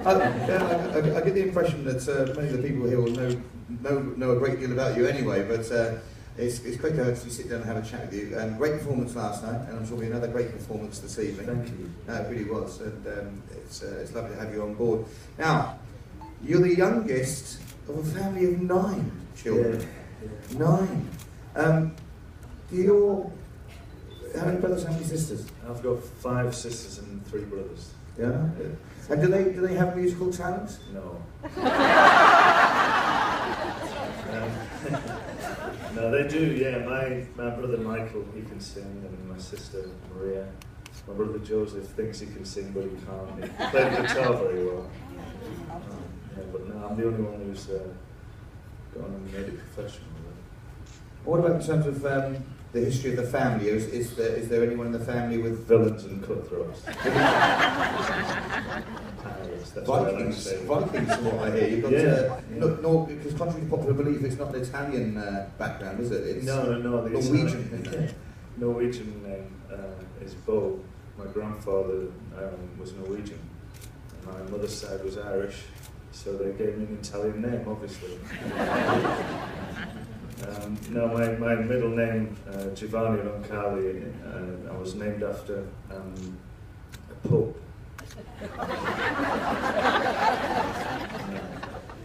I get the impression that many of the people here will know a great deal about you anyway, but it's great to actually sit down and have a chat with you. Great performance last night, and I'm sure it'll be another great performance this evening. Thank you. It really was, and it's lovely to have you on board. Now, you're the youngest of a family of 9 children. Yeah. 9. How many brothers, how many sisters? I've got 5 sisters and 3 brothers. Yeah. And do they have musical talent? No. No, they do. Yeah, my brother Michael, he can sing, and my sister Maria. My brother Joseph thinks he can sing, but he can't. He plays guitar very well. Yeah, but no, I'm the only one who's gone and made it professional. What about in terms of the history of the family? Is there anyone in the family with villains and cutthroats? Vikings is what I hear. You've got because contrary to popular belief, it's not an Italian background, is it? It's no. Norwegian. Norwegian name is Bo. My grandfather was Norwegian, and my mother's side was Irish, so they gave me an Italian name, obviously. No, my middle name, Giovanni Roncalli, I was named after a pope.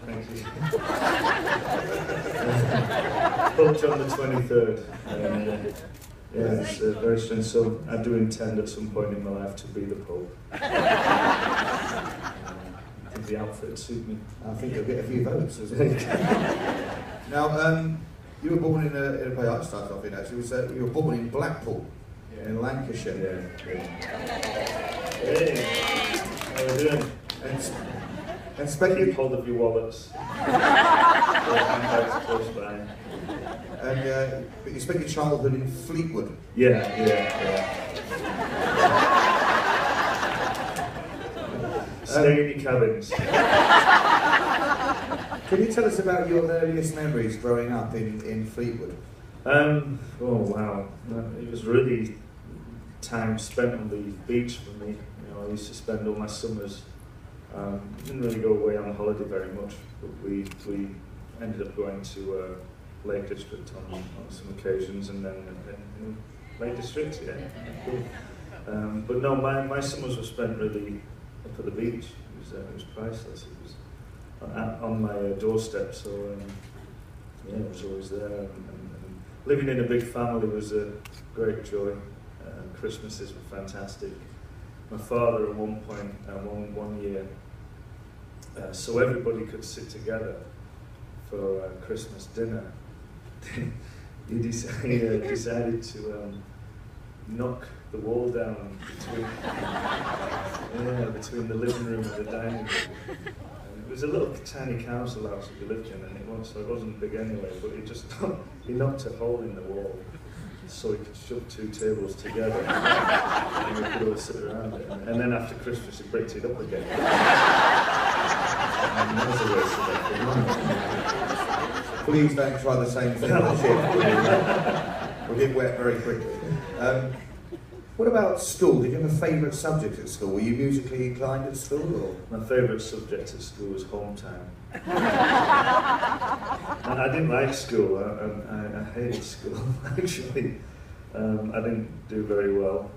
Thank you. Pope John the 23rd. Yeah, it's very strange. So I do intend at some point in my life to be the Pope. I think the outfit would suit me. I think you'll get a few votes as well. Now, you were born in a place I started off in actually. You were born in Blackpool, in Lancashire. Yeah. Hey, how are we doing? And spending hold of your wallets. Handbags close by. And but you spent your childhood in Fleetwood. Yeah. Stay in your cabins. Can you tell us about your earliest memories growing up in Fleetwood? Oh wow, it was really time spent on the beach for me. You know, I used to spend all my summers. Didn't really go away on holiday very much, but we ended up going to Lake District on some occasions, and then Lake District, yeah, cool. But no, my summers were spent really up at the beach. It was priceless. It was on my doorstep, so yeah, it was always there. And living in a big family was a great joy. Christmases were fantastic. My father at one point, one year, so everybody could sit together for Christmas dinner, he decided to knock the wall down between the living room and the dining room. And it was a little tiny council house that we lived in, and it wasn't big anyway, but he knocked a hole in the wall so he could shove 2 tables together and we could all sit around it. And then after Christmas he bricked it up again. And that was a waste of effort. Please don't try the same thing this year. We'll get wet very quickly. What about school? Did you have a favourite subject at school? Were you musically inclined at school? Or? My favourite subject at school was home time. I didn't like school. I hated school, actually. I didn't do very well.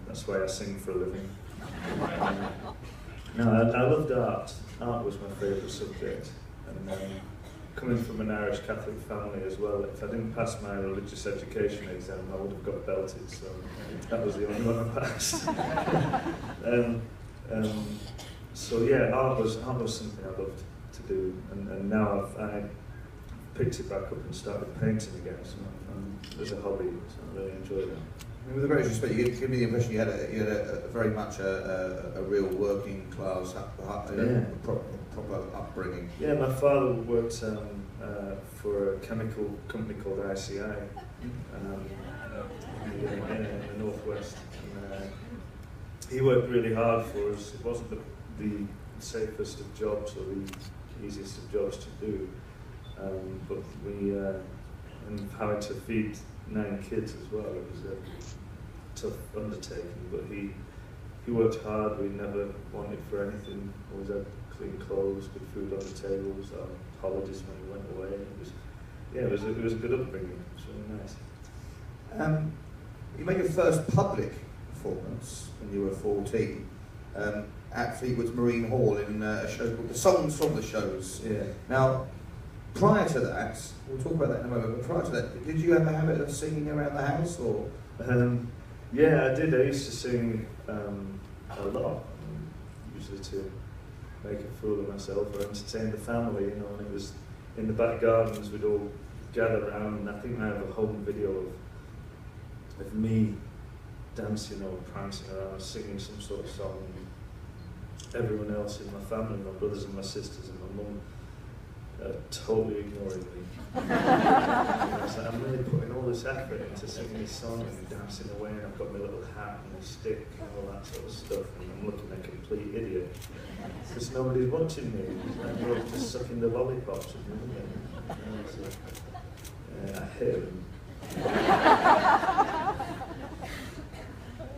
That's why I sing for a living. No, I loved art. Art was my favourite subject. And coming from an Irish Catholic family as well, if I didn't pass my religious education exam, I would have got belted, so that was the only one I passed. So yeah, art was something I loved to do, and now I picked it back up and started painting again, so as a hobby, so I really enjoyed it. With the greatest respect, you give me the impression you had a very much a real working class, proper upbringing. Yeah, my father worked for a chemical company called ICI in the northwest. And, he worked really hard for us. It wasn't the safest of jobs or the easiest of jobs to do, but and having to feed 9 kids as well, it was a tough undertaking, but he he worked hard. We never wanted for anything. Always had clean clothes, good food on the tables, holidays when we went away. It was a good upbringing. It was really nice. You made your first public performance when you were 14 at Fleetwood's Marine Hall in a show called The Songs from the Shows. Yeah. Now, prior to that, we'll talk about that in a moment, but prior to that, did you have a habit of singing around the house, or? Yeah, I did. I used to sing a lot, usually to make a fool of myself or entertain the family, you know, and it was in the back gardens, we'd all gather around, and I think I have a home video of me dancing or prancing around, singing some sort of song, and everyone else in my family, my brothers and my sisters and my mum, totally ignoring me. I was like, I'm really putting all this effort into singing this song and dancing away, and I've got my little hat and my stick and all that sort of stuff, and I'm looking a complete idiot because nobody's watching me. I'm just sucking the lollipops with me. I hit them.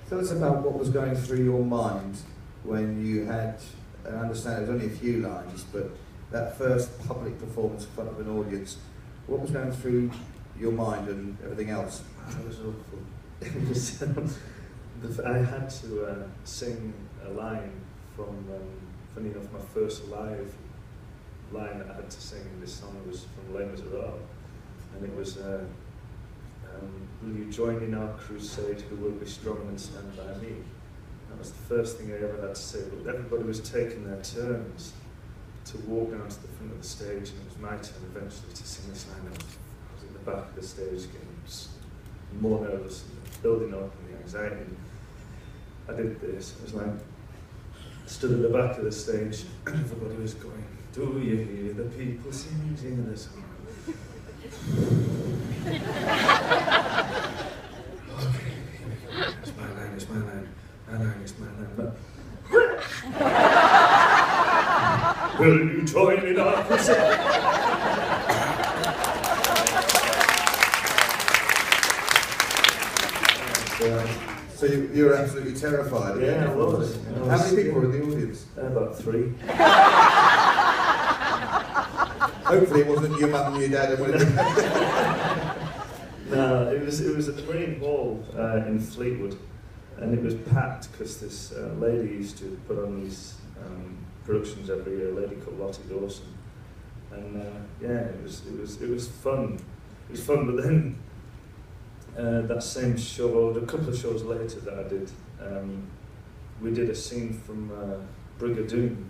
Tell us about what was going through your mind when you had, I understand it was only a few lines, but that first public performance in front of an audience, what was going through your mind and everything else? It was awful. It was, I had to sing a line from, funny enough, my first live line that I had to sing in this song was from Les Miserables, and it was, will you join in our crusade, who will be strong and stand by me? That was the first thing I ever had to say, but everybody was taking their turns to walk down to the front of the stage, and it was my turn eventually to sing this line. I was at the back of the stage getting more nervous and building up and the anxiety. I did this. It was like, I stood at the back of the stage and everybody was going, do you hear the people singing the song? Okay, here we go. It's my line, it's my line. My line, it's my line. Will you join in our crusade? So you were absolutely terrified? Yeah, I was. How many people were in the audience? About 3. Hopefully it wasn't your mum and your dad and one of them. No, it was at the Marine Hall in Fleetwood, and it was packed because this lady used to put on these productions every year, a lady called Lottie Dawson, and yeah, it was fun. It was fun, but then that same show, or a couple of shows later that I did, we did a scene from Brigadoon,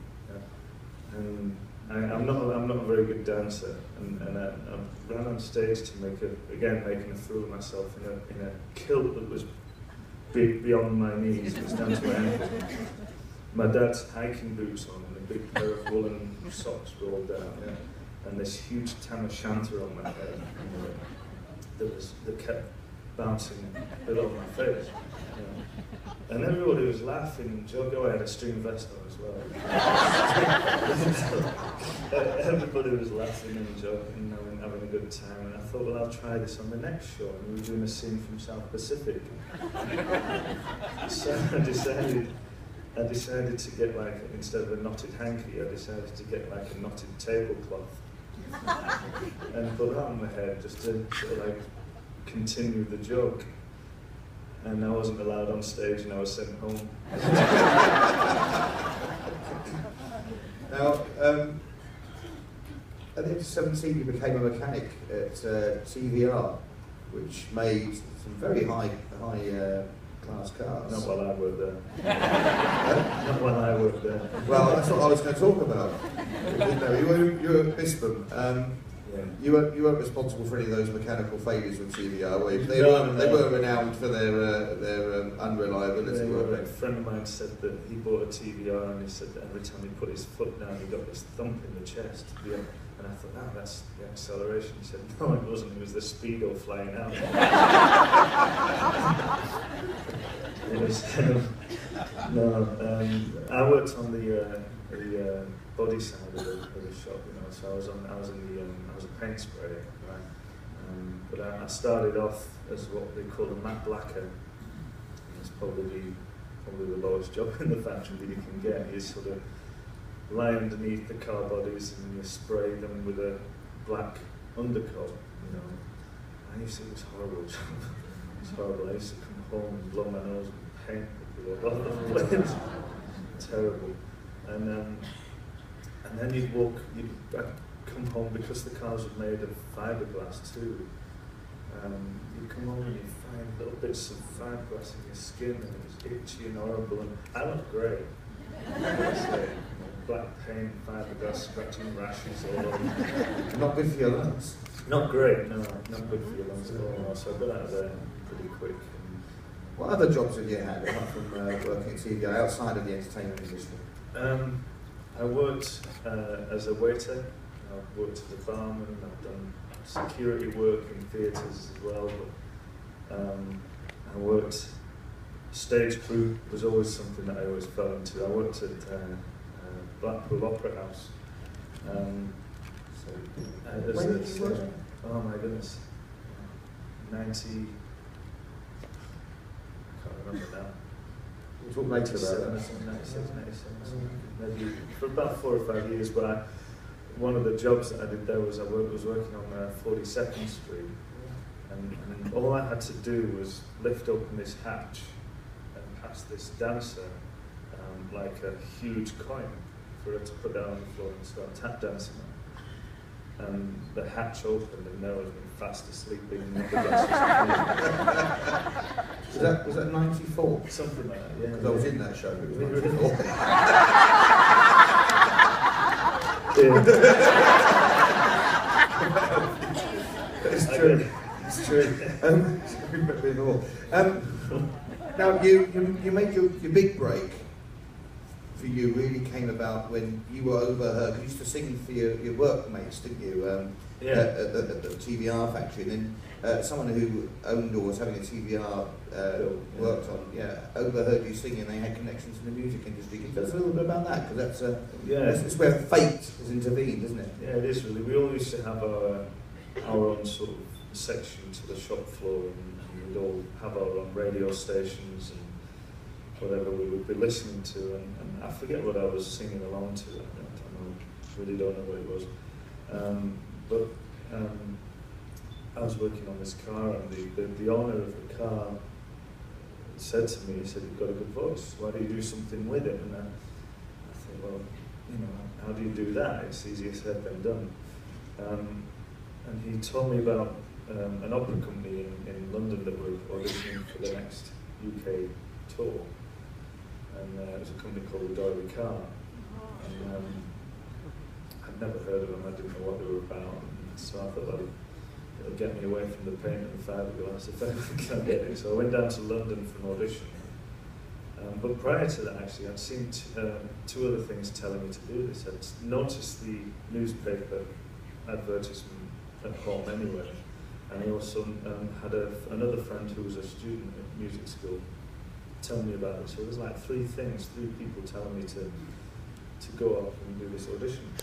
and I'm not a very good dancer, and I ran on stage to making a fool of myself in a kilt that was beyond my knees. It was down to my ankles. My dad's hiking boots on and a big pair of woolen socks rolled down, yeah, and this huge tam o' shanter on my head that kept bouncing below my face. Yeah. And everybody was laughing and joking. I had a string vest on as well. Everybody was laughing and joking and having a good time. And I thought, well, I'll try this on the next show. And we were doing a scene from South Pacific. So I decided to get instead of a knotted hanky, I decided to get a knotted tablecloth and put that on my head just to sort of continue the joke. And I wasn't allowed on stage and I was sent home. Now, at the age of 17 you became a mechanic at TVR, which made some very high class cars. Not while I worked there. Not while I worked there. Well, that's what I was going to talk about. You were at Bispham. Yeah. You weren't responsible for any of those mechanical failures with TVR, were you? They were renowned for their unreliability. A friend of mine said that he bought a TVR and he said that every time he put his foot down he got this thump in the chest. Yeah. And I thought, oh, that's the acceleration. He said, no, it wasn't. It was the speedo flying out. It was, I worked on the body side of the shop, so I was a paint sprayer, right? But I started off as what they call a matte blacker. It's probably probably the lowest job in the factory that you can get. You sort of lie underneath the car bodies and you spray them with a black undercoat, you know. I used to, it was horrible job. It was horrible. I used to come home and blow my nose with paint all over the place. Terrible. And then you'd come home because the cars were made of fiberglass too. You'd come home and you'd find little bits of fiberglass in your skin and it was itchy and horrible, and I looked great. Black paint, fiberglass, scratching rashes all over. Not good for your lungs. Not great, no, not good for your lungs at all. So I got out of there pretty quick. What other jobs have you had apart from working at TV outside of the entertainment industry? I worked as a waiter. I've worked as a barman. I've done security work in theatres as well. But, I worked stage crew was always something that I always fell into. I worked at Blackpool Opera House. When did you work? Oh my goodness, 90. I can't remember now. We'll talk later about 97, 96, 97, maybe for about 4 or 5 years. But one of the jobs that I did there was I was working on 42nd Street, and all I had to do was lift open this hatch and pass this dancer like a huge coin for her to put down on the floor and start tap dancing on. And the hatch opened and there was me fast asleep in the Was that 94? Something like that, yeah. Because I was in that show. It was Really? 94. It's true. It's true. Now you made your big break. For you really came about when you were over her. You used to sing for your workmates, didn't you? At the TVR factory, and then someone who owned or was having a TVR worked on, overheard you singing. They had connections in the music industry. Can you tell us a little bit about that? Because that's where fate has intervened, isn't it? Yeah, it is really. We all used to have our own sort of section to the shop floor, and we'd all have our own radio stations and whatever we would be listening to, and I forget what I was singing along to. Really don't know what it was. But I was working on this car, and the owner of the car said to me, he said, "You've got a good voice, why don't you do something with it?" And I thought, well, how do you do that? It's easier said than done. And he told me about an opera company in London that were auditioning for the next UK tour. And it was a company called Doyle Car. And I'd never heard of them, I didn't know what they were about. And so I thought, well, it'll get me away from the paint and the fiberglass if I can get it. So I went down to London for an audition. But prior to that, actually, I'd seen two other things telling me to do this. I'd noticed the newspaper advertisement at home anyway. And I also had another friend who was a student at music school tell me about it. So there's like three people telling me to go up and do this audition.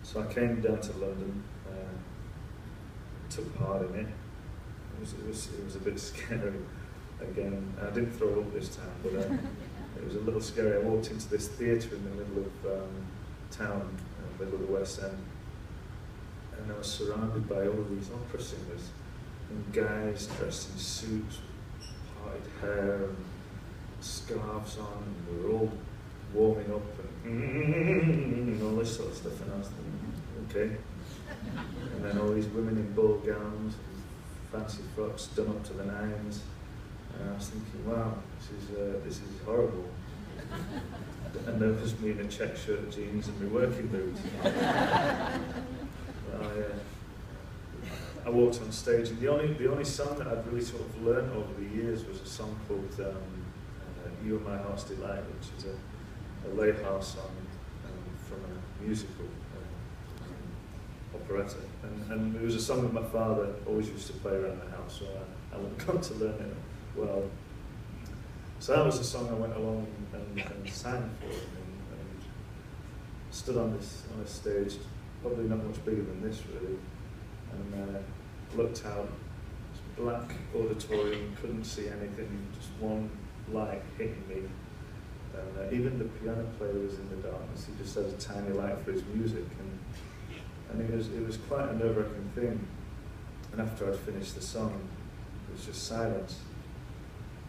So I came down to London, took part in it. It was a bit scary. Again, I didn't throw up this time, but it was a little scary. I walked into this theatre in the middle of town, in the middle of the West End, and I was surrounded by all these opera singers and guys dressed in suits, parted hair and scarves on, and we were all warming up and all this sort of stuff, and I was thinking, okay. And then all these women in ball gowns, fancy frocks done up to the nines, and I was thinking, wow, this is horrible. And there was me in a check shirt, jeans, and my working boots. I walked on stage, and the only song that I'd really sort of learnt over the years was a song called "You Are My Heart's Delight," which is a Lesley song from a musical operetta, and it was a song that my father always used to play around the house, so I got to learn it well. So that was the song I went along and sang for, and stood on this stage, probably not much bigger than this really, and looked out, black auditorium, couldn't see anything, just one light hitting me. And even the piano player was in the darkness. He just had a tiny light for his music, and it was quite a nerve-wracking thing. And after I'd finished the song, it was just silence.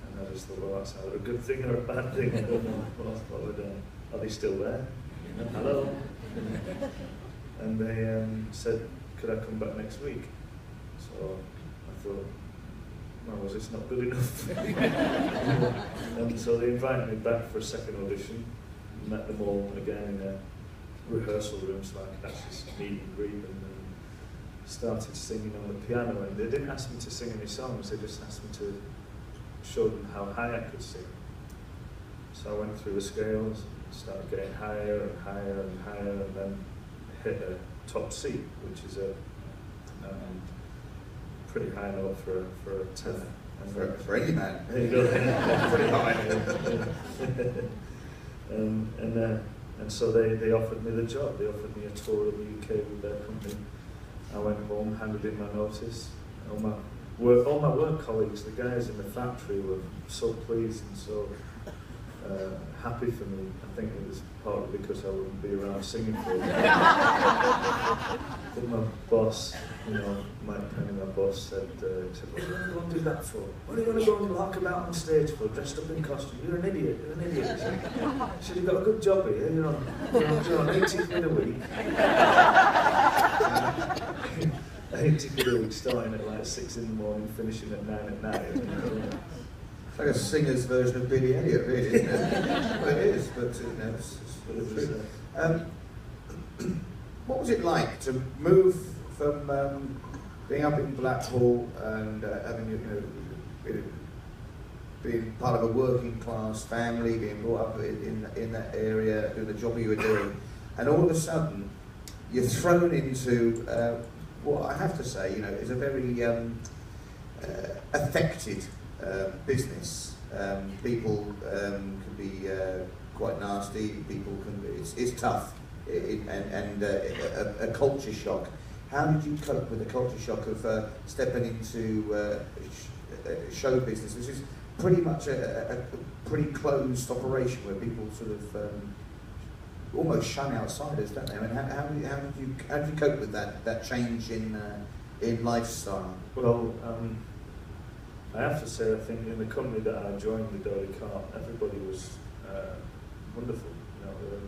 And I just thought, well, that's either a good thing or a bad thing. I don't know. Are they still there? Hello? And they said, could I come back next week? So I thought, well, was this not good enough? And so they invited me back for a second audition, met them all again in a rehearsal room so I could actually meet and greet them, and started singing on the piano. And they didn't ask me to sing any songs, they just asked me to show them how high I could sing. So I went through the scales, started getting higher and higher and higher, and then hit a top C, which is a pretty high note for a tenor. For any man. There you go. Pretty high. And so they offered me the job. They offered me a tour of the UK with their company. I went home, handed in my notice. All my work colleagues, the guys in the factory, were so pleased and so happy for me. I think it was partly because I wouldn't be around singing for them. But my boss, Mike Penny, my boss, said, what are you going to go and do that for? What are you going to go and lark about on stage for, dressed up in costume? You're an idiot, He said, you've got a good job here, you're on 80 quid a week. 80 quid a week, starting at like 6 in the morning, finishing at 9 at night. It's like a singer's version of Billy Elliot, really, isn't it? Well, it is, but it's true. What was it like to move from being up in Blackpool and having, being part of a working class family, being brought up in that area, doing the job you were doing, and all of a sudden you're thrown into what I have to say, is a very affected business. People can be quite nasty. People can be. It's tough, and a culture shock. How did you cope with the culture shock of stepping into show business, which is pretty much a pretty closed operation where people sort of almost shun outsiders, don't they? I mean, how did you cope with that change in lifestyle? Well. I have to say, I think in the company that I joined, the Dolly Cart, everybody was wonderful.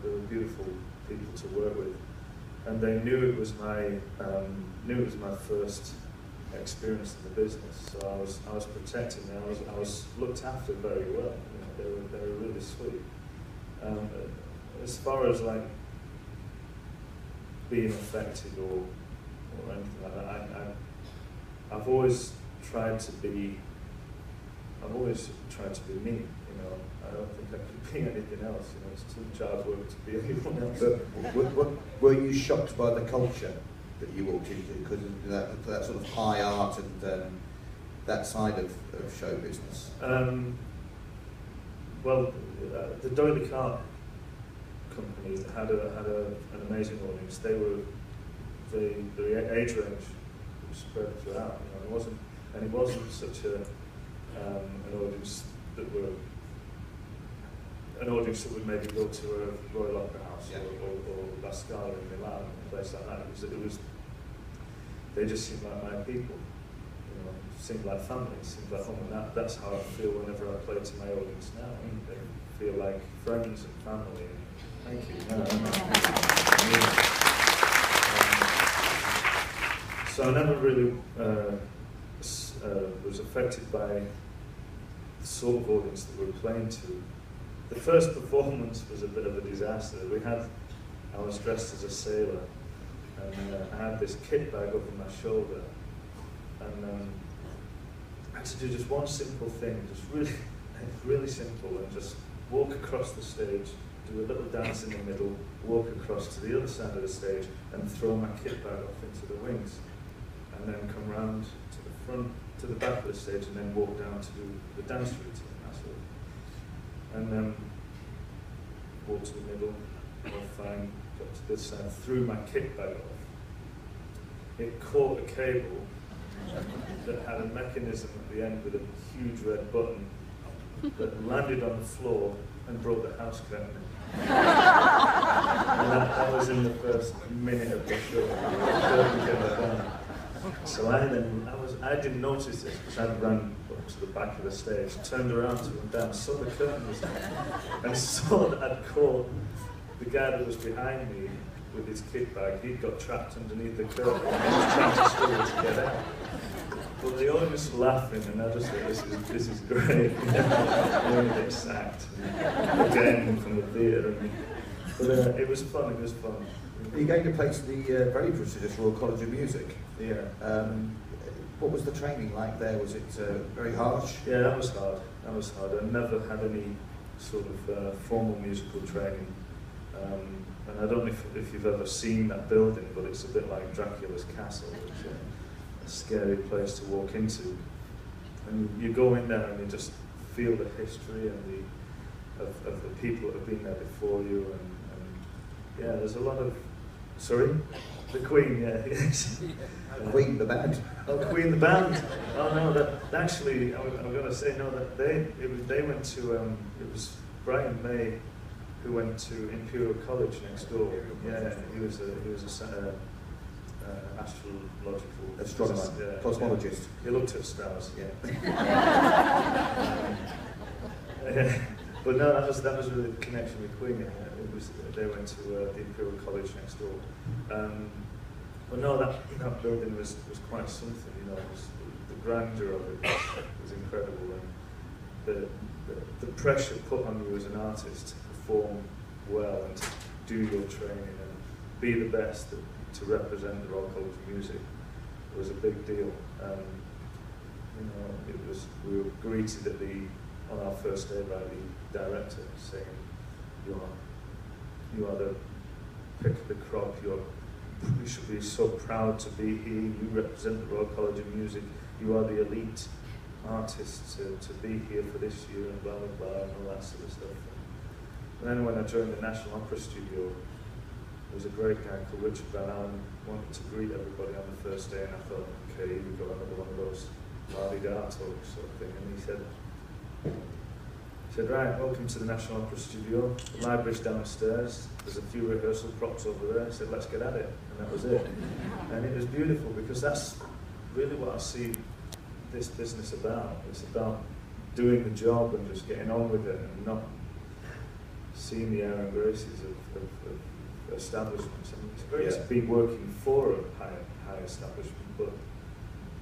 They were beautiful people to work with, and they knew it was my first experience in the business. So I was protecting them. I was looked after very well. They were really sweet. As far as like being affected or anything like that, I've always tried to be me, I don't think I could be anything else, it's too much hard work to be anyone else. But were you shocked by the culture that you walked into because of that sort of high art and that side of show business? Well, the Doily Cart company had an amazing audience. The age range was spread throughout, it wasn't such an audience that would maybe go to a Royal Opera House or La Scala in Milan, a place like that. They just seemed like my people, seemed like family, seemed like home, and that's how I feel whenever I play to my audience now. They feel like friends and family. Thank you. So I never really was affected by the sort of audience that we were playing to. The first performance was a bit of a disaster. I was dressed as a sailor, and I had this kit bag over my shoulder, and I had to do just one simple thing, just really simple, and just walk across the stage, do a little dance in the middle, walk across to the other side of the stage, and throw my kit bag off into the wings, and then come round to the front, to the back of the stage, and then walk down to do the dance routine. And then walk to the middle, fine, got to this side, threw my kit bag off. It caught a cable that had a mechanism at the end with a huge red button, that landed on the floor and broke the house curtain. And that was in the first minute of the show. So I didn't notice this because I ran up to the back of the stage, turned around to him down, saw the curtain was down, and saw that I'd caught the guy that was behind me with his kit bag. He'd got trapped underneath the curtain and he was trying to struggle to get out. But the audience were laughing, and I just thought, this is great. I'm going to get sacked again from the theatre. But it was fun. You gained a place at the very prestigious Royal College of Music. Yeah. What was the training like there? Was it very harsh? Yeah, that was hard. I never had any sort of formal musical training. And I don't know if you've ever seen that building, but it's a bit like Dracula's castle. It's a scary place to walk into. And you go in there and you just feel the history and of the people that have been there before you. And yeah, there's a lot of... Sorry? The Queen, yeah. Yes. Queen, the band. Oh, Queen, the band. Oh no, that actually, I'm going to say no. That they went to. It was Brian May, who went to Imperial College next door. Yeah, he was a astrological astronomer, cosmologist. He looked at stars. Yeah. But no, that was really the connection with Queen. They went to the Imperial College next door. But no, that building was quite something. You know, the grandeur of it was incredible, and the pressure put on you as an artist to perform well and to do your training and be the best to represent the Royal College of Music was a big deal. You know, we were greeted on our first day by the director saying, "You are the pick of the crop. You should be so proud to be here. You represent the Royal College of Music. You are the elite artist to be here for this year," and blah blah blah and all that sort of stuff. And then when I joined the National Opera Studio, there was a great guy called Richard Van Allen wanted to greet everybody on the first day, and I thought, okay, here we go, another one of those la-di-da talks sort of thing. And he said, right, welcome to the National Opera Studio. The library's downstairs. There's a few rehearsal props over there. He said, let's get at it. And that was it. And it was beautiful because that's really what I see this business about. It's about doing the job and just getting on with it and not seeing the air and graces of establishments. I mean, it's great to be working for a high establishment, but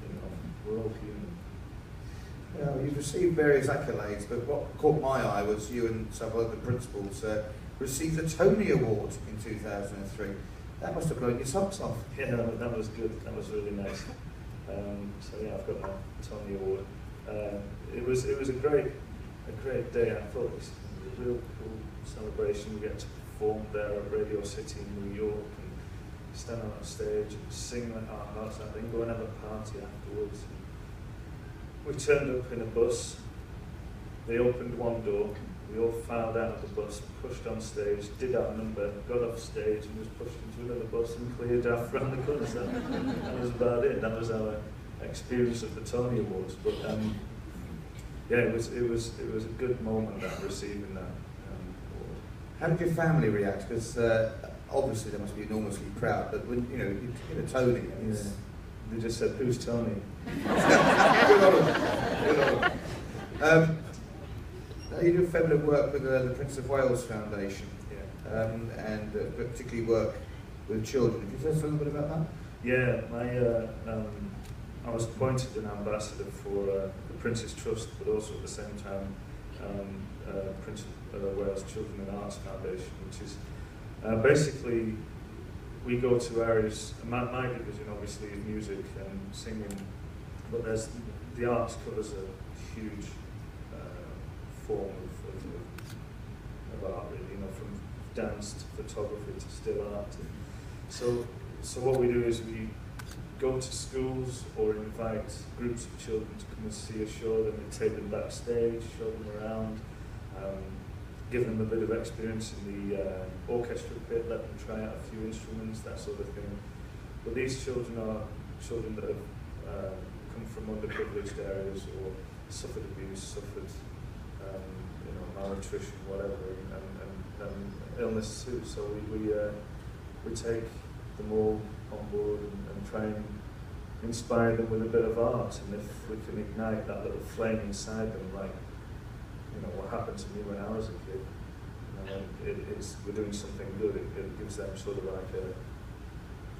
you know, we're all human. Well, you've received various accolades, but what caught my eye was you and several other principals received a Tony Award in 2003. That must have blown your socks off. Yeah, that was good. That was really nice. So yeah, I've got my Tony Award. It was a great day. I thought it was a real cool celebration. We get to perform there at Radio City in New York and stand on that stage and sing like our hearts out, then go and have a party afterwards. We turned up in a bus. They opened one door. We all filed out of the bus, pushed on stage, did our number, got off stage, and was pushed into another bus and cleared off around the corner. So that was about it. That was our experience of the Tony Awards. But yeah, it was a good moment that receiving that award. How did your family react? Because obviously they must be enormously proud. But when you get a Tony, they just said, "Who's Tony?" Good on them. You do a fair bit of work with the Prince of Wales Foundation, and particularly work with children. Can you tell us a little bit about that? Yeah, I was appointed an ambassador for the Prince's Trust, but also at the same time Prince of Wales Children and Arts Foundation, which is basically we go to areas. My division obviously is music and singing, but the arts covers a huge form of art, really, from dance to photography to still art. So what we do is we go to schools or invite groups of children to come and see a show, then we take them backstage, show them around, give them a bit of experience in the orchestra pit, let them try out a few instruments, that sort of thing. But these children are children that have come from underprivileged areas or suffered abuse, suffered you know, malnutrition, whatever, and illness too. So we take them all on board and try and inspire them with a bit of art, and if we can ignite that little flame inside them, like, you know, what happened to me when I was a kid, we're doing something good. It gives them sort of like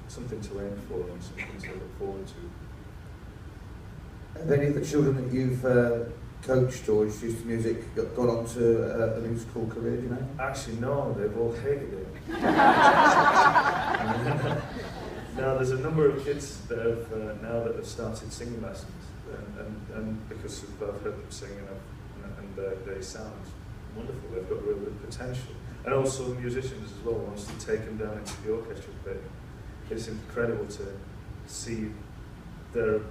something to aim for and something to look forward to. Have any of the children that you've coached or introduced to music gone on to a musical career, do you know? Actually, no, they've all hated it. Now, there's a number of kids that have now that have started singing lessons, and because I've heard them sing and they sound wonderful. They've got real good potential, and also musicians as well. Once you take them down into the orchestra pit, it's incredible to see their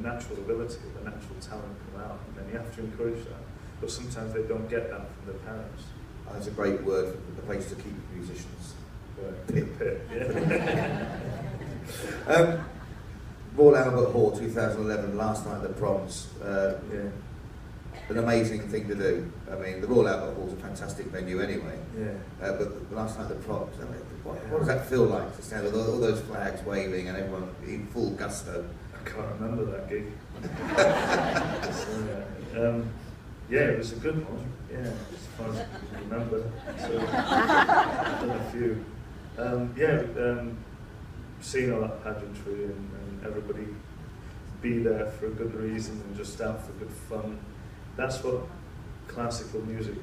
natural ability, their natural talent come out, and then you have to encourage that. But sometimes they don't get that from their parents. That's a great word for the place to keep musicians. Pit. Yeah. Royal Albert Hall 2011, last night at the Proms. Yeah. An amazing thing to do. I mean, the Royal Albert Hall is a fantastic venue anyway. Yeah. But last night at the Proms, I mean, what does that feel like to stand with all those flags waving and everyone in full gusto? I can't remember that gig. Yeah, it was a good one. Yeah, as far as I can remember. So I've done a few. Seeing all that pageantry and everybody be there for a good reason and just out for good fun. That's what classical music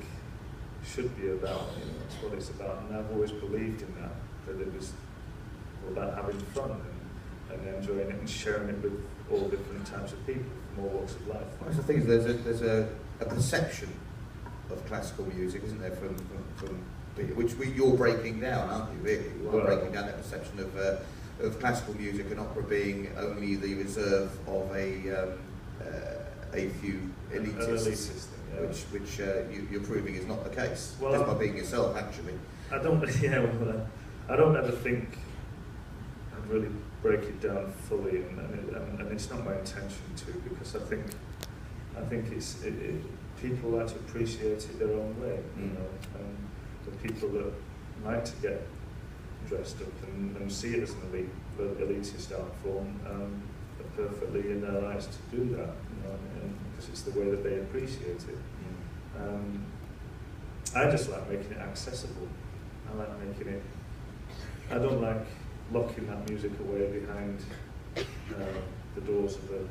should be about. You know, that's what it's about. And I've always believed in that it was all about having fun and enjoying it and sharing it with all different types of people from all walks of life. Well, that's the thing, there's a perception of classical music, isn't there, from which you're breaking down, aren't you, really? You're breaking down that perception of classical music and opera being only the reserve of a few elitists, which you're proving is not the case, just by being yourself, actually. I don't ever think I'd really break it down fully, and it's not my intention to, because I think it's people like to appreciate it their own way, you know, and the people that like to get dressed up and see it as an elitist art form are perfectly in their rights to do that, you know, because it's the way that they appreciate it. I just like making it accessible. I like making it. I don't like locking that music away behind the doors of a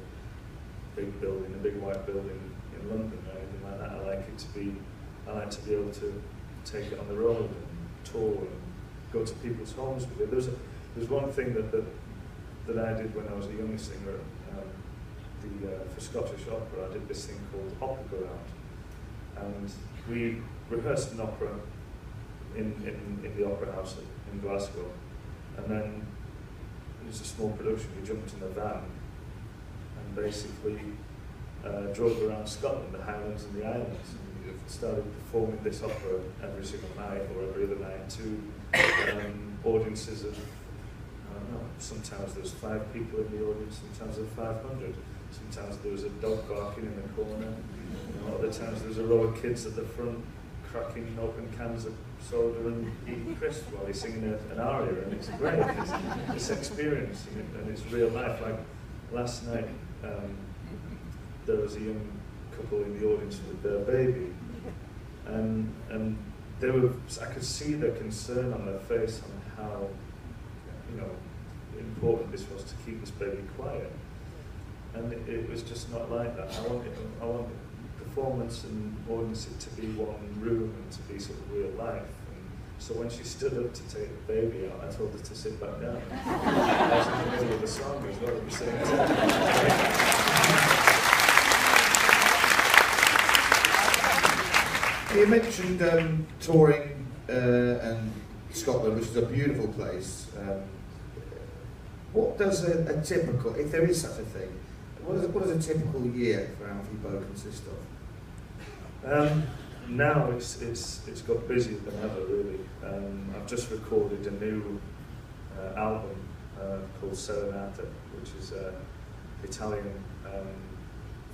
big building, a big white building in London or anything like that. I like to be able to take it on the road and tour and go to people's homes with it. There's one thing that I did when I was a young singer for Scottish opera. I did this thing called Opera Go Round, and we rehearsed an opera in the Opera House in Glasgow, and then it was a small production. We jumped in a van and basically drove around Scotland, the Highlands and the Islands, and we started performing this opera every single night or every other night to audiences of, I don't know, sometimes there was 5 people in the audience, sometimes there were 500, sometimes there was a dog barking in the corner, and other times there was a row of kids at the front cracking open cans of soda and eating crisps while he's singing an aria, and it's great. It's experience, and it's real life. Like last night, there was a young couple in the audience with their baby, and they were. I could see their concern on their face on how, you know, important this was to keep this baby quiet, and it was just not like that. I want performance and audience it to be one room and to be sort of real life. And so when she stood up to take the baby out, I told her to sit back down. I was in the middle of the song as well at the same time. You mentioned touring and Scotland, which is a beautiful place. What does a typical, if there is such a thing, what does a typical year for Alfie Bow consist of? Now it's got busier than ever, really. I've just recorded a new album called Serenata, which is Italian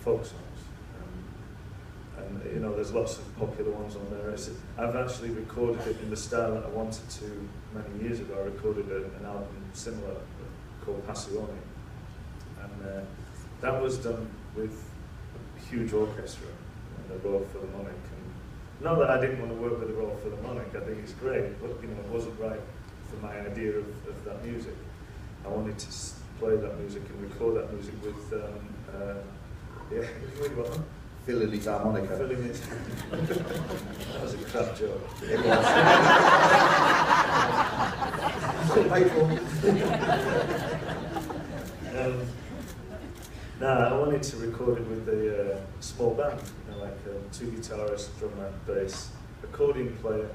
folk songs. And you know, there's lots of popular ones on there. I've actually recorded it in the style that I wanted to many years ago. I recorded an album similar called Passione, and that was done with a huge orchestra and the Royal Philharmonic. And not that I didn't want to work with the Royal Philharmonic, I think it's great, but you know, it wasn't right for my idea of that music. I wanted to play that music and record that music with, Philharmonic harmonica. That was a crap joke. It was. Paid for. No, I wanted to record it with a small band, you know, like 2 guitarists, drummer, bass, accordion player,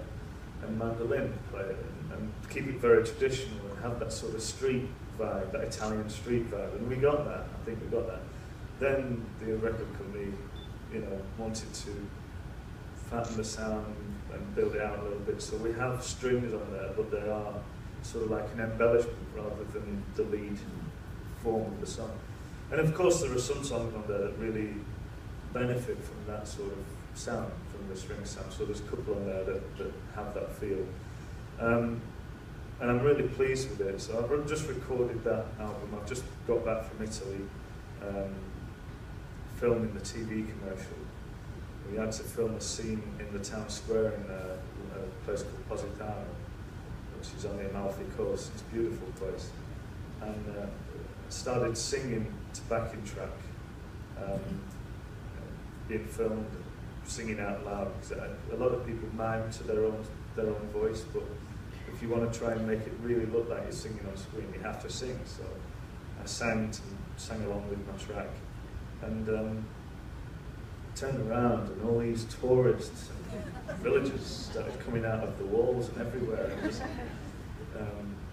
and mandolin player, and keep it very traditional and have that sort of street vibe, that Italian street vibe. And we got that. I think we got that. Then the record company, you know, wanted to fatten the sound and build it out a little bit. So we have strings on there, but they are sort of like an embellishment rather than the lead form of the song. And of course there are some songs on there that really benefit from that sort of sound, from the string sound. So there's a couple on there that have that feel. And I'm really pleased with it. So I've just recorded that album. I've just got back from Italy, filming the TV commercial. We had to film a scene in the town square in a place called Positano, which is on the Amalfi coast. It's a beautiful place. And started singing to backing track, being filmed, singing out loud. Because a lot of people mime to their own voice, but if you want to try and make it really look like you're singing on screen, you have to sing. So I sang along with my track, and turned around, and all these tourists and villagers started coming out of the walls and everywhere, and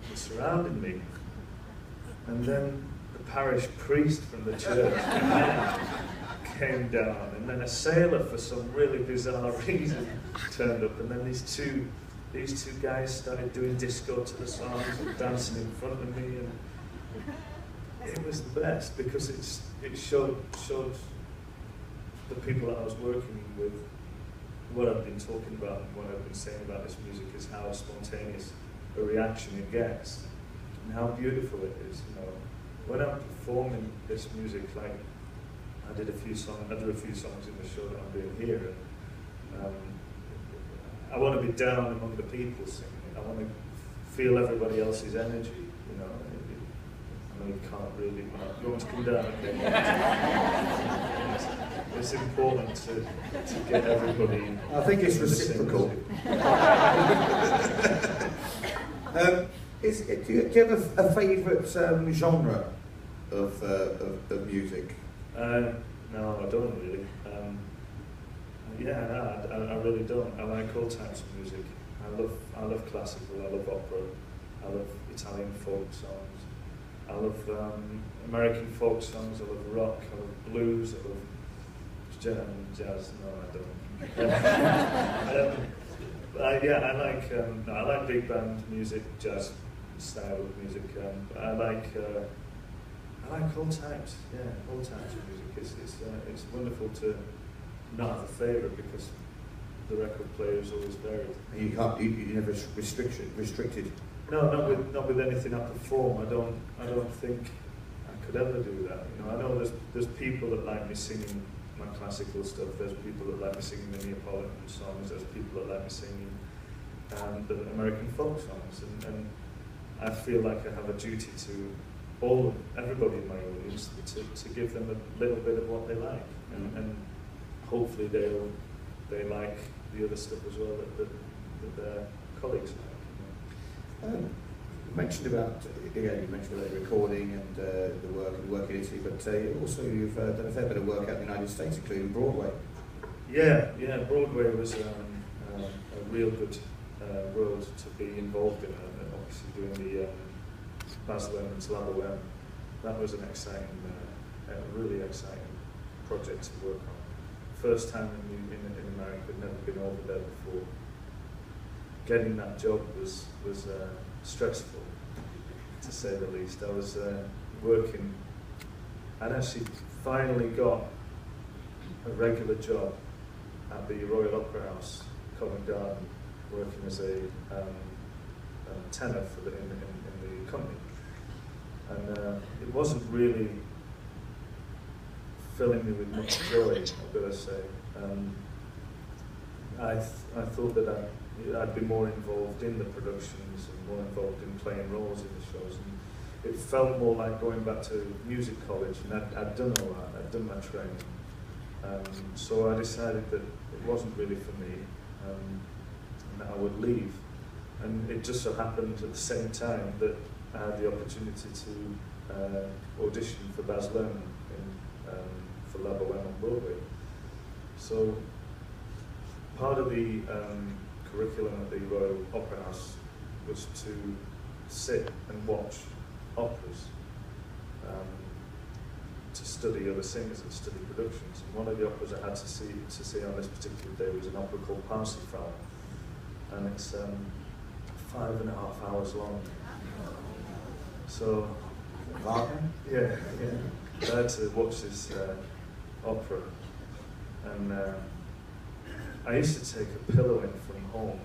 just surrounding me. And then the parish priest from the church came down, and then a sailor, for some really bizarre reason, turned up, and then these two guys started doing disco to the songs and dancing in front of me, and it was the best because it showed the people that I was working with what I've been talking about and what I've been saying about this music is how spontaneous a reaction it gets and how beautiful it is. You know, when I'm performing this music, like I do a few songs in the show that I'm doing here, and I want to be down among the people singing it. I want to feel everybody else's energy. You know, I mean, you can't really. You want to come down and it's important to get everybody. I think it's reciprocal. Do you have a favourite genre of music? No, I don't really. I really don't. I like all types of music. I love classical. I love opera. I love Italian folk songs. I love American folk songs. I love rock. I love blues. I love jazz. No, I don't. I like big band music, jazz style of music. I like all types. Yeah, all types of music. It's wonderful to not have a favourite because the record player is always varied. And you're never restricted. No, not with anything I perform. I don't think I could ever do that. You know, I know there's people that like me singing my classical stuff. There's people that like me singing the Neapolitan songs. There's people that like me singing the American folk songs. And I feel like I have a duty to everybody in my audience to give them a little bit of what they like, and hopefully they like the other stuff as well that their colleagues like. You mentioned about recording and the work in Italy, but also you've done a fair bit of work out in the United States, including Broadway. Yeah, Broadway was a real good road to be involved in, and obviously doing the Basel and Slava. That was an exciting, really exciting project to work on. First time in America, I'd never been over there before. Getting that job was stressful, to say the least. I was working. I'd actually finally got a regular job at the Royal Opera House, Covent Garden, working as a tenor for in the company. And it wasn't really filling me with much joy, I've got to say. I thought that I'd be more involved in the productions and more involved in playing roles in the shows. And it felt more like going back to music college, and I'd done all that, I'd done my training. So I decided that it wasn't really for me, and that I would leave. And it just so happened at the same time that I had the opportunity to audition for Baz Luhrmann for La Boheme on Broadway. So part of the curriculum at the Royal Opera House was to sit and watch operas, to study other singers and study productions. And one of the operas I had to see on this particular day was an opera called Parsifal, and it's 5.5 hours long. So, yeah. I had to watch this opera, and I used to take a pillow in from home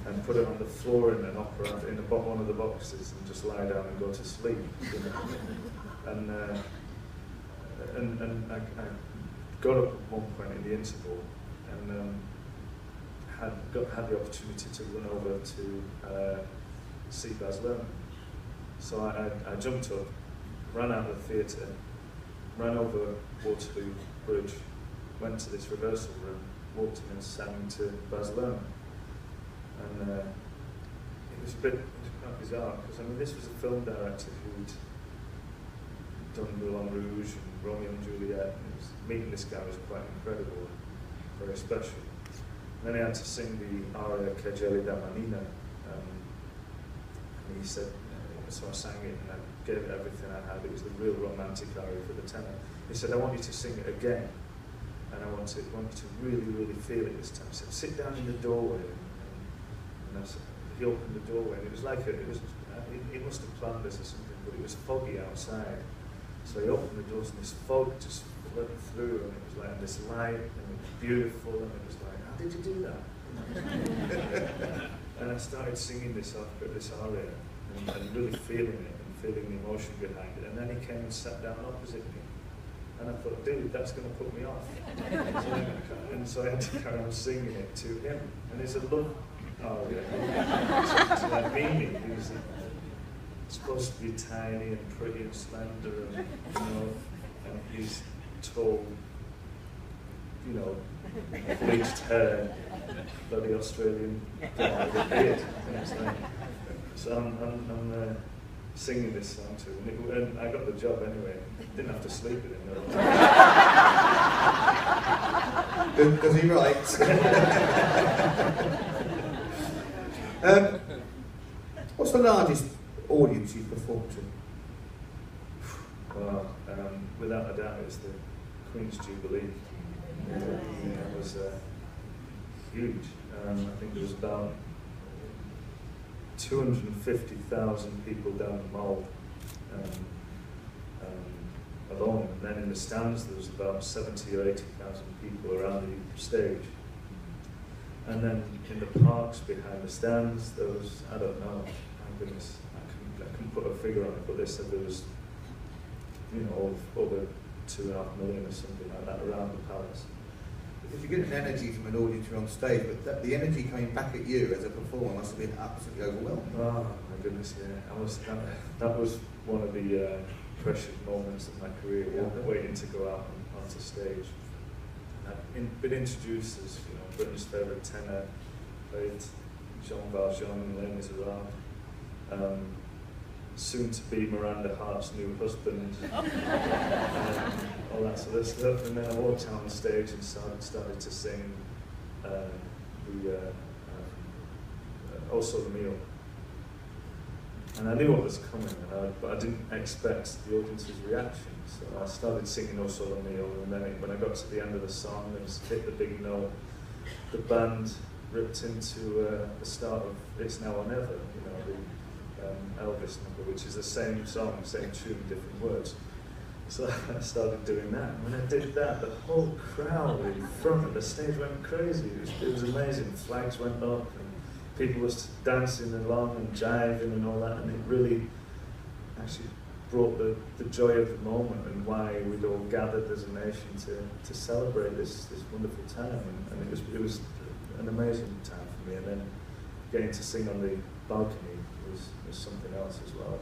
and put it on the floor in an opera in one of the boxes and just lie down and go to sleep. You know? And I got up at one point in the interval and had the opportunity to run over to see Baz Luhrmann. So I jumped up, ran out of the theatre, ran over Waterloo Bridge, went to this rehearsal room, walked in and sang to Baz Luhrmann. And it was quite bizarre, because I mean, this was a film director who'd done Moulin Rouge and Romeo and Juliet, and meeting this guy was quite incredible and very special. And then he had to sing the aria Che Geli da Manina, and he said, so I sang it and I gave it everything I had. It was the real romantic aria for the tenor. He said, I want you to sing it again, and I want you to really, really feel it this time. He said, sit down in the doorway. And I said, he opened the doorway, and it was like he must have planned this or something, but it was foggy outside. So he opened the doors, and this fog just flooded through, and it was like this light, and it was beautiful, and it was like, how did you do that? And I started singing this aria, and really feeling it, and feeling the emotion behind it. And then he came and sat down opposite me. And I thought, dude, that's going to put me off. And so I had to carry on singing it to him. And it's a love aria. So like Mimi, who's supposed to be tiny and pretty and slender, and and he's tall, bleached hair, bloody Australian guy with a beard. So I'm singing this song to him, and I got the job anyway. Didn't have to sleep with him. Does he write? What's the largest audience you've performed to? Well, without a doubt, it's the Queen's Jubilee. It was huge. I think there was about 250,000 people down the Mall alone, and then in the stands there was about 70 or 80,000 people around the stage. And then in the parks behind the stands there was, I don't know, my goodness, I couldn't put a figure on it, but they said there was, over 2.5 million or something like that around the palace. If you get an energy from an audience you're on stage, but the energy coming back at you as a performer must have been absolutely overwhelming. Oh my goodness, yeah. That was one of the precious moments of my career, waiting to go out onto stage. I've been introduced as Britain's favourite tenor, played Jean Valjean in Les Miserables, soon to be Miranda Hart's new husband, all that sort of stuff. And then I walked out on stage and started to sing O Sole Mio. And I knew what was coming, but I didn't expect the audience's reaction. So I started singing O Sole Mio, and then when I got to the end of the song and hit the big note, the band ripped into the start of It's Now or Never, the Elvis number, which is the same song, same tune, different words. So I started doing that. When I did that, the whole crowd in front of the stage went crazy. It was amazing. Flags went up and people were dancing along and jiving and all that, and it really actually brought the joy of the moment and why we'd all gathered as a nation to celebrate this wonderful time. And it was an amazing time for me. And then getting to sing on the balcony was something else as well.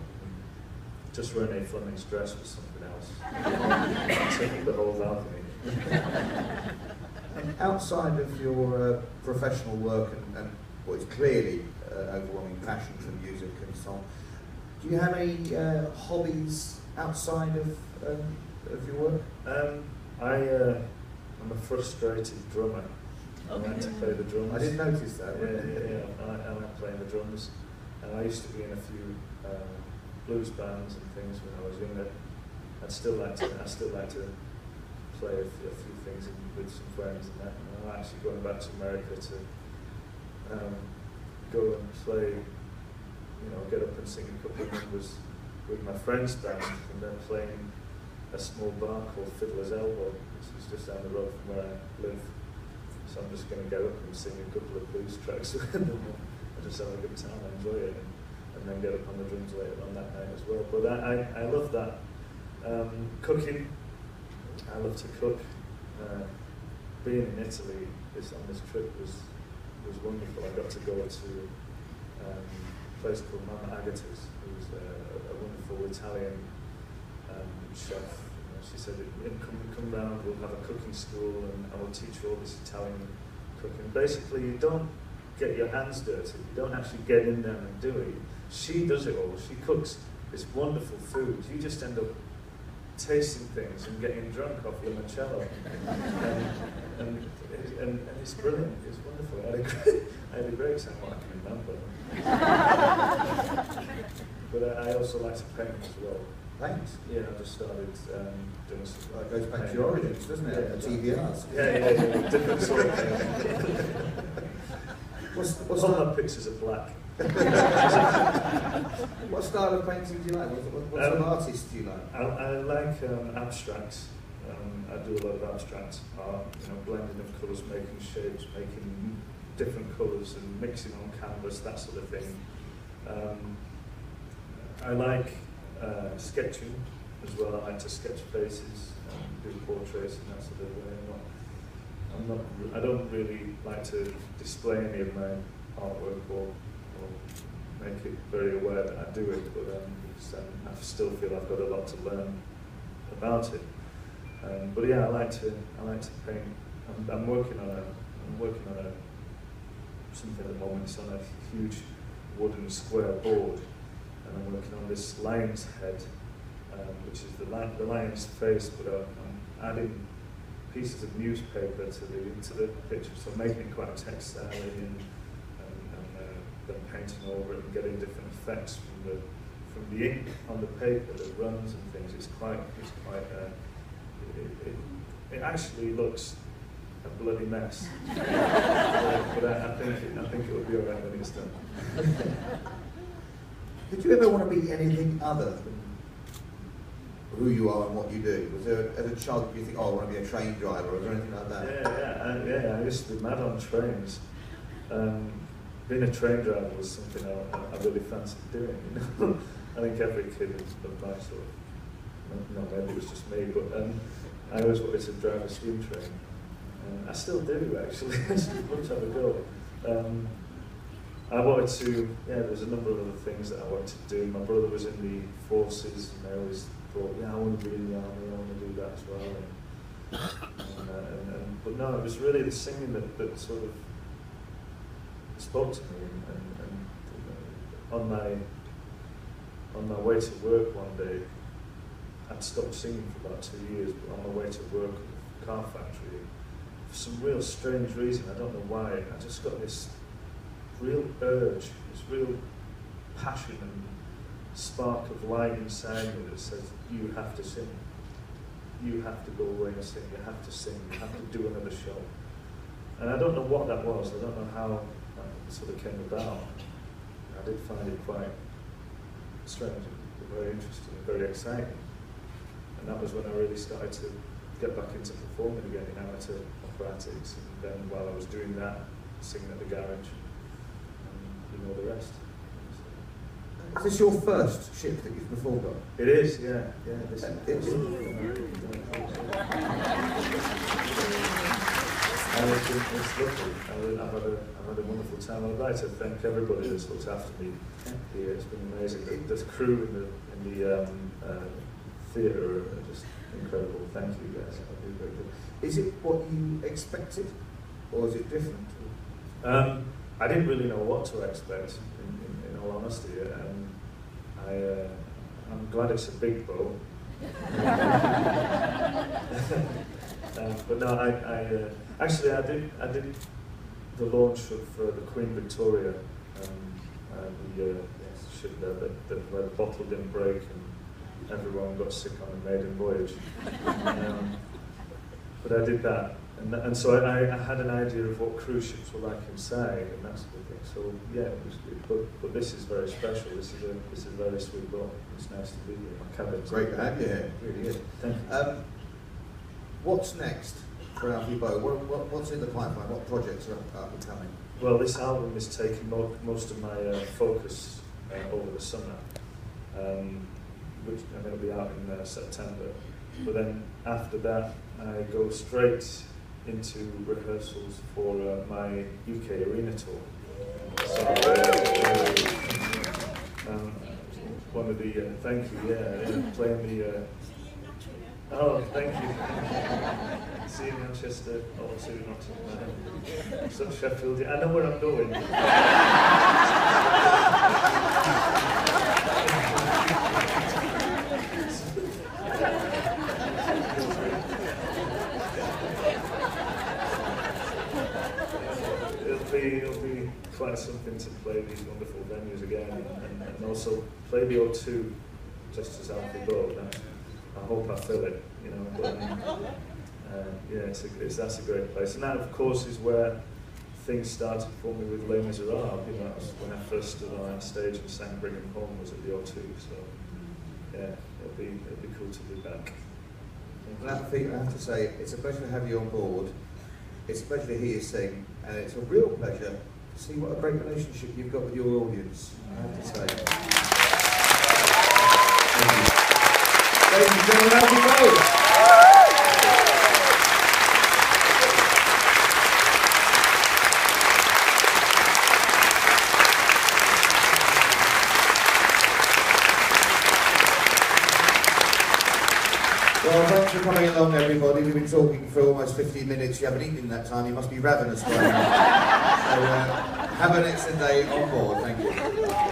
Just Renee Fleming's dress was something else. Taking the whole balcony. And outside of your professional work and what is clearly overwhelming passion for music and so on, do you have any hobbies outside of your work? I'm a frustrated drummer. I like to play the drums. I didn't notice that. Yeah. I like playing the drums. And I used to be in a few blues bands and things when I was younger. I still like to play a few things with some friends and that. And I'm actually going back to America to go and play, get up and sing a couple of numbers with my friend's band, and then playing a small bar called Fiddler's Elbow, which is just down the road from where I live. So I'm just going to get up and sing a couple of blues tracks with them. I just have a good time, I enjoy it, and then get up on the drums later on that night as well. But I love that. Cooking, I love to cook. Being in Italy on this trip was wonderful. I got to go to a place called Mama Agata's, who's a wonderful Italian chef. She said, come round, we'll have a cooking school and I will teach you all this Italian cooking. Basically, you don't get your hands dirty, you don't actually get in there and do it. She does it all, she cooks this wonderful food. You just end up tasting things and getting drunk off limoncello. and it's brilliant, it's wonderful. I had a great time, what I can remember. But I also like to paint as well. Thanks. Yeah, I just started doing some... Well, it goes back to your origins, doesn't it? TVRs. Yeah, different sort of thing. What's all my pictures are black. What style of painting do you like? What sort of artists do you like? I like abstracts. I do a lot of abstract art, blending of colours, making shapes, making different colours and mixing on canvas, that sort of thing. I like sketching as well. I like to sketch faces, do portraits and that sort of way. I don't really like to display any of my artwork or make it very aware that I do it, but I still feel I've got a lot to learn about it. But yeah, I like to paint. I'm working on something at the moment. It's on a huge wooden square board, and I'm working on this lion's head, which is the lion's face, but I'm adding pieces of newspaper to the picture, so making it quite textile and then painting over it and getting different effects from the ink on the paper that runs and things. It actually looks a bloody mess, but I think it will be alright when it's done. Did you ever want to be anything other than who you are and what you do? Was there, as a child, did you think, oh, I want to be a train driver, or anything like that? Yeah. I used to be mad on trains. Being a train driver was something I really fancied doing. I think every kid of my sort of, maybe it was just me, but I always wanted to drive a steam train. I still do, actually. I would love to have a go. I wanted to, there's a number of other things that I wanted to do. My brother was in the forces, and I always thought, I want to be in the army, I want to do that as well. But no, it was really the singing that sort of spoke to me. And on my way to work one day, I'd stopped singing for about 2 years, but on my way to work at the car factory, for some real strange reason, I don't know why, I just got this real urge, this real passion and spark of light inside me that says, you have to sing. You have to go away and sing, you have to sing, you have to do another show. And I don't know what that was, I don't know how that sort of came about. I did find it quite strange, and very interesting, and very exciting. and that was when I really started to get back into performing again in amateur operatics. And then while I was doing that, singing at the garage, and you know the rest. Is this your first ship that you've performed on? It is, yeah. This is It's lovely. I've had a wonderful time. I'd like to thank everybody that's looked after me here. It's been amazing. The crew in the theatre are just incredible. Thank you guys. I've been very good. Is it what you expected, or is it different? I didn't really know what to expect, in all honesty. I'm glad it's a big boat. But no, actually I did the launch of the Queen Victoria, the ship there, where the bottle didn't break and everyone got sick on a maiden voyage. But I did that, and so I had an idea of what cruise ships were like inside and that sort of thing. So yeah, it was good. But this is very special. This is a very sweet boat. It's nice to be here. My cabin's great to have you here. Really good. Thank you. What's next for Alfie Bow? What's in the pipeline? What projects are up and coming? Well, this album is taking most of my focus over the summer, which I'm going to be out in September. But then after that, I go straight into rehearsals for my UK arena tour. So, one of the thank you, playing the. Oh, thank you. See you in Manchester, or see you not in Sheffield. I know where I'm going. It'll be quite something to play these wonderful venues again, and also play the O2 just as Alfie Bow. I hope I fill it, you know. But, yeah, that's a great place, and that of course is where things started for me with Les Miserables. You know, that was when I first stood on stage and sang "Bring 'Em Home" was at the O2. So yeah, it'll be cool to be back. Well, Alfie, I have to say, it's a pleasure to have you on board. It's a pleasure to hear you sing, and it's a real pleasure to see what a great relationship you've got with your audience. I have to say. Thank you. Ladies and gentlemen, Alfie Bow. Well, thanks for coming along, everybody. We've been talking for almost 15 minutes. You haven't eaten in that time. You must be ravenous right now. So, have an extra day on board. Thank you.